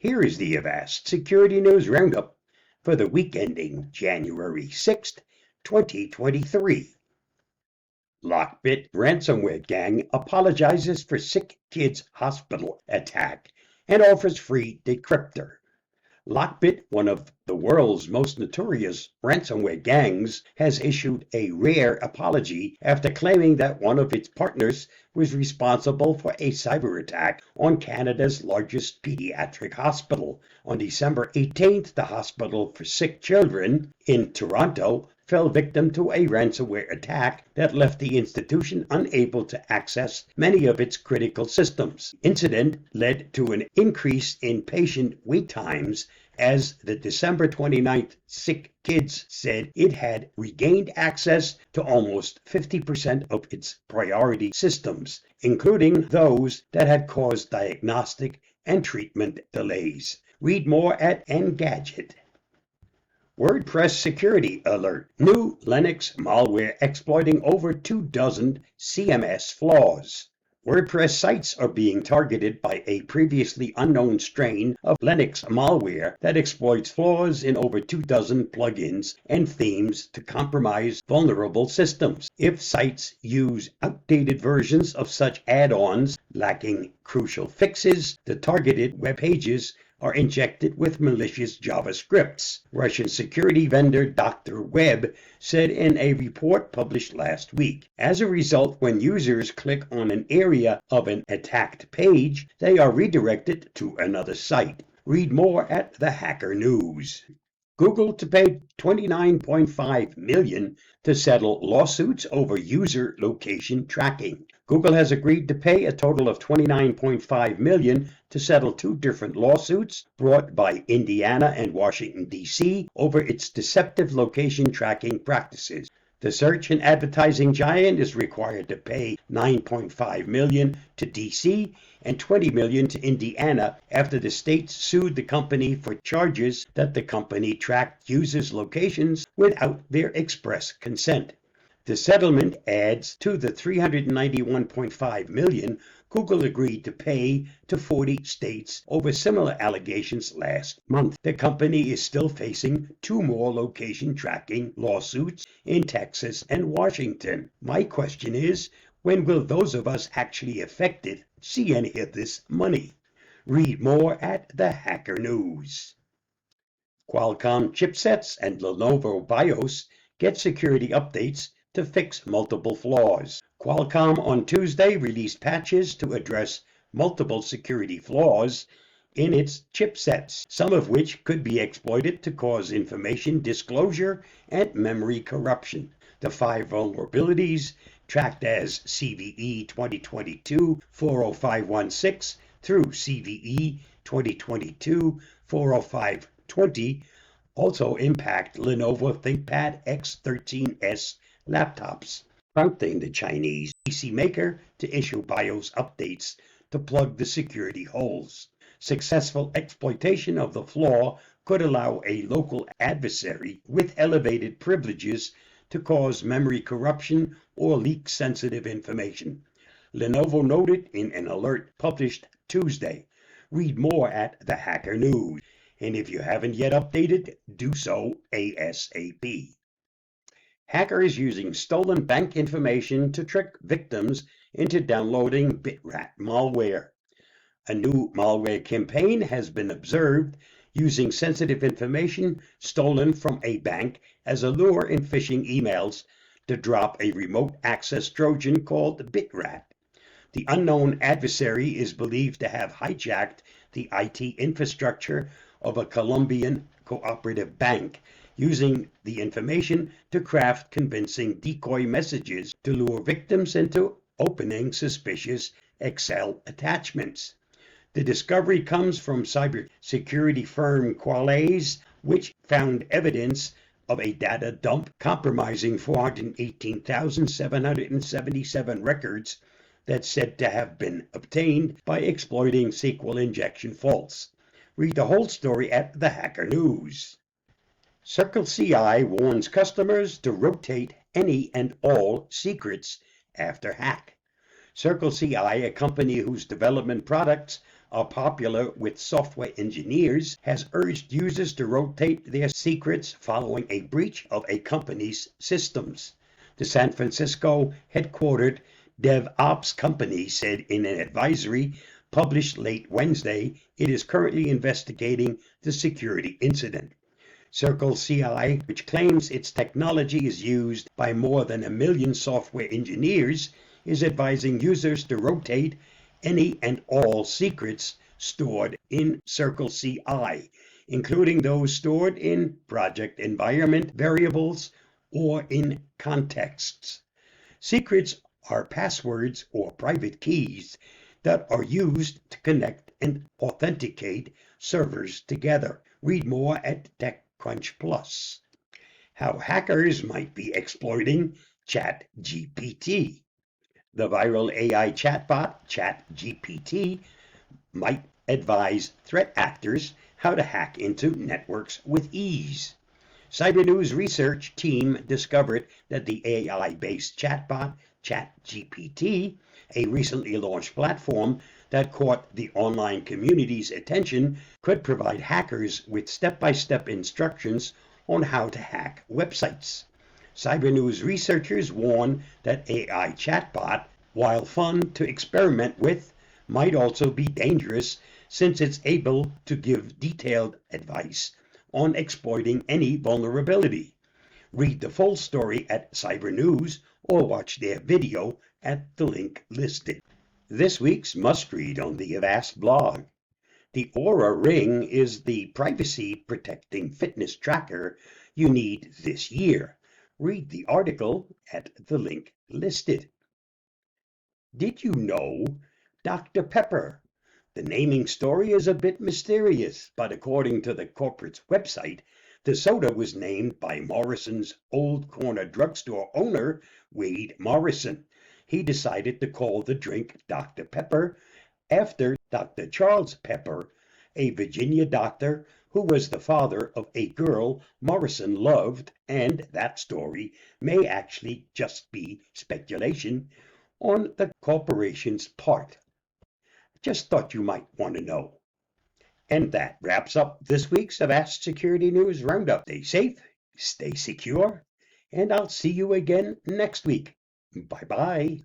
Here is the Avast Security News Roundup for the week ending January 6th, 2023. Lockbit ransomware gang apologizes for sick kids hospital attack and offers free decryptor. Lockbit, one of the world's most notorious ransomware gangs, has issued a rare apology after claiming that one of its partners was responsible for a cyber attack on Canada's largest pediatric hospital. On December 18th, the Hospital for Sick Children in Toronto fell victim to a ransomware attack that left the institution unable to access many of its critical systems. The incident led to an increase in patient wait times as the December 29th Sick Kids said it had regained access to almost 50% of its priority systems, including those that had caused diagnostic and treatment delays. Read more at Engadget. WordPress security alert. New Linux malware exploiting over 24 CMS flaws. WordPress sites are being targeted by a previously unknown strain of Linux malware that exploits flaws in over 24 plugins and themes to compromise vulnerable systems. If sites use outdated versions of such add-ons lacking crucial fixes, the targeted web pages are injected with malicious JavaScripts. Russian security vendor Dr. Web said in a report published last week. As a result, when users click on an area of an attacked page, they are redirected to another site. Read more at the Hacker News. Google to pay $29.5 million to settle lawsuits over user location tracking. Google has agreed to pay a total of $29.5 million to settle two different lawsuits brought by Indiana and Washington, D.C. over its deceptive location tracking practices. The search and advertising giant is required to pay $9.5 million to D.C. and $20 million to Indiana after the states sued the company for charges that the company tracked users' locations without their express consent. The settlement adds to the $391.5 million Google agreed to pay to 40 states over similar allegations last month. The company is still facing two more location tracking lawsuits in Texas and Washington. My question is, when will those of us actually affected see any of this money? Read more at the Hacker News. Qualcomm chipsets and Lenovo BIOS get security updates to fix multiple flaws. Qualcomm on Tuesday released patches to address multiple security flaws in its chipsets, some of which could be exploited to cause information disclosure and memory corruption. The 5 vulnerabilities, tracked as CVE 2022-40516 through CVE 2022-40520, also impact Lenovo ThinkPad X13s laptops, prompting the Chinese PC maker to issue BIOS updates to plug the security holes. Successful exploitation of the flaw could allow a local adversary with elevated privileges to cause memory corruption or leak sensitive information. Lenovo noted in an alert published Tuesday. Read more at the Hacker News. And if you haven't yet updated, do so ASAP. Hackers using stolen bank information to trick victims into downloading BitRat malware. A new malware campaign has been observed using sensitive information stolen from a bank as a lure in phishing emails to drop a remote access Trojan called BitRat. The unknown adversary is believed to have hijacked the IT infrastructure of a Colombian cooperative bank, using the information to craft convincing decoy messages to lure victims into opening suspicious Excel attachments. The discovery comes from cybersecurity firm Qualys, which found evidence of a data dump compromising 418,777 records that's said to have been obtained by exploiting SQL injection faults. Read the whole story at the Hacker News. Circle CI warns customers to rotate any and all secrets after hack. Circle CI, a company whose development products are popular with software engineers, has urged users to rotate their secrets following a breach of a company's systems. The San Francisco headquartered DevOps company said in an advisory published late Wednesday it is currently investigating the security incident. Circle CI, which claims its technology is used by more than 1 million software engineers, is advising users to rotate any and all secrets stored in Circle CI, including those stored in project environment variables or in contexts. Secrets are passwords or private keys that are used to connect and authenticate servers together. Read more at TechCrunch Plus. How hackers might be exploiting ChatGPT. The viral AI chatbot ChatGPT might advise threat actors how to hack into networks with ease. Cyber News research team discovered that the AI-based chatbot ChatGPT, a recently launched platform that caught the online community's attention, could provide hackers with step-by-step instructions on how to hack websites. Cyber News researchers warn that AI chatbot, while fun to experiment with, might also be dangerous since it's able to give detailed advice on exploiting any vulnerability. Read the full story at Cyber News or watch their video at the link listed. This week's must-read on the Avast blog. The Aura Ring is the privacy-protecting fitness tracker you need this year. Read the article at the link listed. Did you know Dr. Pepper? The naming story is a bit mysterious, but according to the corporate's website, the soda was named by Morrison's Old Corner drugstore owner, Wade Morrison. He decided to call the drink Dr. Pepper after Dr. Charles Pepper, a Virginia doctor who was the father of a girl Morrison loved, and that story may actually just be speculation on the corporation's part. Just thought you might want to know. And that wraps up this week's Avast Security News Roundup. Stay safe, stay secure, and I'll see you again next week. Bye-bye.